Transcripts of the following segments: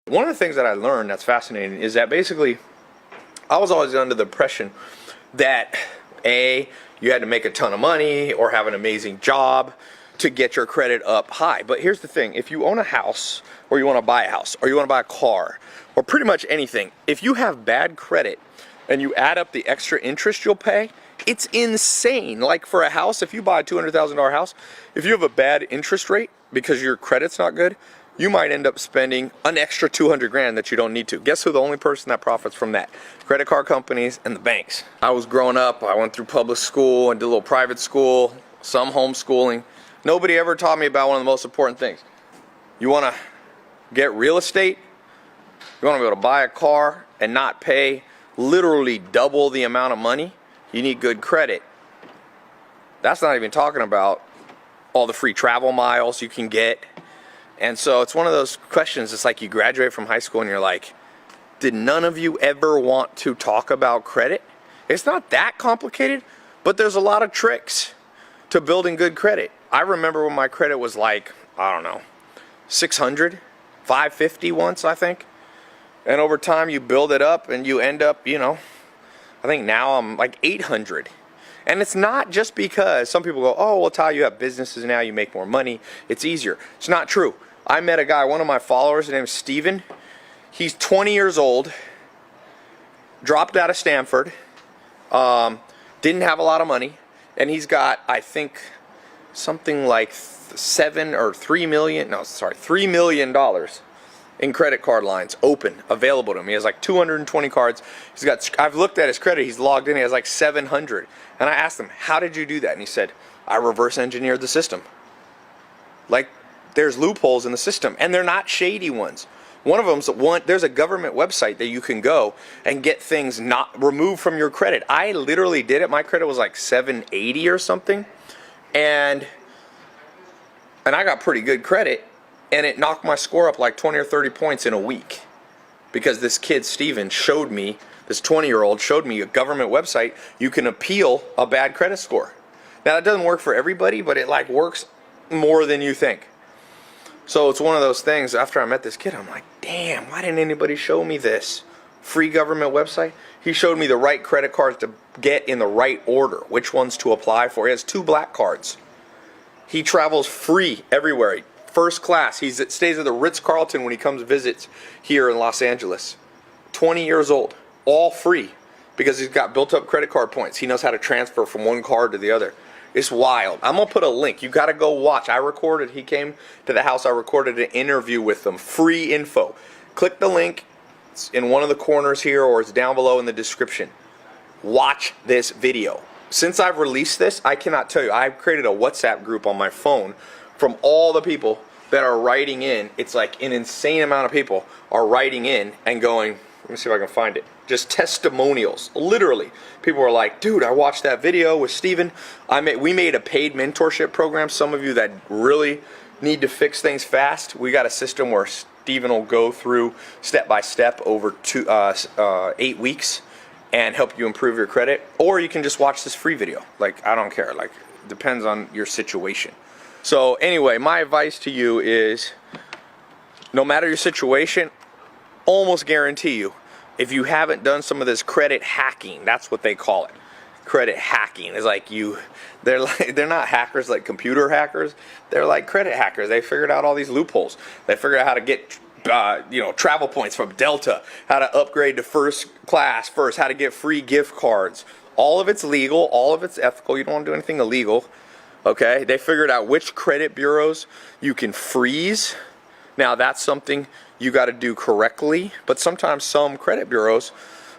One of the things that I learned that's fascinating is that basically I was always under the impression that you had to make a ton of money or have an amazing job to get your credit up high. But here's the thing, if you own a house, or you want to buy a house, or you want to buy a car, or pretty much anything, if you have bad credit and you add up the extra interest you'll pay, it's insane. Like for a house, if you buy a $200,000 house, if you have a bad interest rate because your credit's not good, you might end up spending an extra 200 grand that you don't need to. Guess who the only person that profits from that? Credit card companies and the banks. I was growing up, I went through public school and did a little private school, some homeschooling. Nobody ever taught me about one of the most important things. You want to get real estate? You want to be able to buy a car and not pay literally double the amount of money? You need good credit. That's not even talking about all the free travel miles you can get. And so it's one of those questions, it's like you graduate from high school and you're like, did none of you ever want to talk about credit? It's not that complicated, but there's a lot of tricks to building good credit. I remember when my credit was like, I don't know, 600, 550 once, I think. And over time you build it up and you end up, I think now I'm like 800. And it's not just because some people go, oh, well, Tai, you have businesses now, you make more money, it's easier. It's not true. I met a guy, one of my followers, his name is Steven. He's 20 years old, dropped out of Stanford, didn't have a lot of money, and he's got, I think, something like $3 million in credit card lines open, available to him. He has like 220 cards. I've looked at his credit, he's logged in, he has like 700. And I asked him, how did you do that? And he said, I reverse engineered the system. Like, there's loopholes in the system, and they're not shady ones. One of them's there's a government website that you can go and get things not removed from your credit. I literally did it. My credit was like 780 or something, and I got pretty good credit, and it knocked my score up like 20 or 30 points in a week because this kid, Steven, showed me, this 20-year-old showed me a government website you can appeal a bad credit score. Now, that doesn't work for everybody, but it like works more than you think. So it's one of those things, after I met this kid, I'm like, damn, why didn't anybody show me this? Free government website. He showed me the right credit cards to get in the right order, which ones to apply for. He has 2 black cards. He travels free everywhere. First class. He stays at the Ritz-Carlton when he comes visits here in Los Angeles. 20 years old. All free because he's got built up credit card points. He knows how to transfer from one card to the other. It's wild. I'm going to put a link. You got to go watch. He came to the house. I recorded an interview with them. Free info. Click the link. It's in one of the corners here or it's down below in the description. Watch this video. Since I've released this, I cannot tell you. I've created a WhatsApp group on my phone from all the people that are writing in. It's like an insane amount of people are writing in and going, let me see if I can find it. Just testimonials. Literally. People are like, dude, I watched that video with Steven. We made a paid mentorship program. Some of you that really need to fix things fast, we got a system where Steven will go through step by step over 8 weeks and help you improve your credit. Or you can just watch this free video. Like, I don't care. Like, depends on your situation. So anyway, my advice to you is, no matter your situation, almost guarantee you, if you haven't done some of this credit hacking, that's what they call it. Credit hacking is like they're not hackers like computer hackers. They're like credit hackers. They figured out all these loopholes. They figured out how to get travel points from Delta, how to upgrade to first class first, how to get free gift cards. All of it's legal, all of it's ethical. You don't want to do anything illegal. Okay? They figured out which credit bureaus you can freeze. Now that's something you got to do correctly, but sometimes some credit bureaus,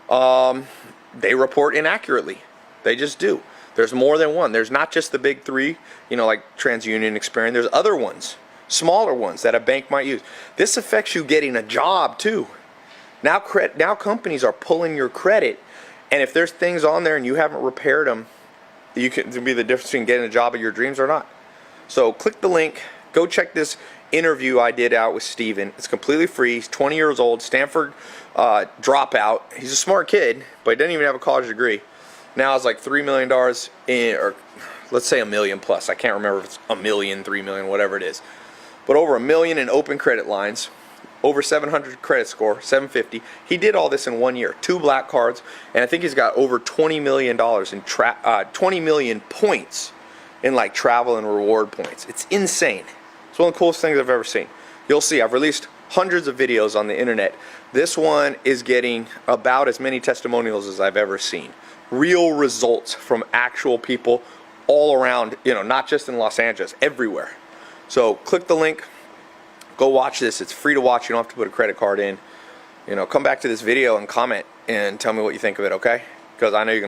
they report inaccurately. They just do. There's more than one. There's not just the big 3, like TransUnion, Experian. There's other ones, smaller ones that a bank might use. This affects you getting a job too. Now companies are pulling your credit, and if there's things on there and you haven't repaired them, it can be the difference between getting a job of your dreams or not. So click the link. Go check this interview I did out with Steven. It's completely free. He's 20 years old, Stanford dropout. He's a smart kid, but he didn't even have a college degree. Now it's like $3 million or let's say $1 million plus. I can't remember if it's $1 million, $3 million, whatever it is. But over $1 million in open credit lines. over 700 credit score, 750. He did all this in 1 year, 2 black cards, and I think he's got over $20 million in 20 million points in like travel and reward points. It's insane. It's one of the coolest things I've ever seen. You'll see I've released hundreds of videos on the internet. This one is getting about as many testimonials as I've ever seen. Real results from actual people all around, you know, not just in Los Angeles, everywhere. So click the link, go watch this. It's free to watch. You don't have to put a credit card in. You know, come back to this video and comment and tell me what you think of it, okay? Because I know you're going to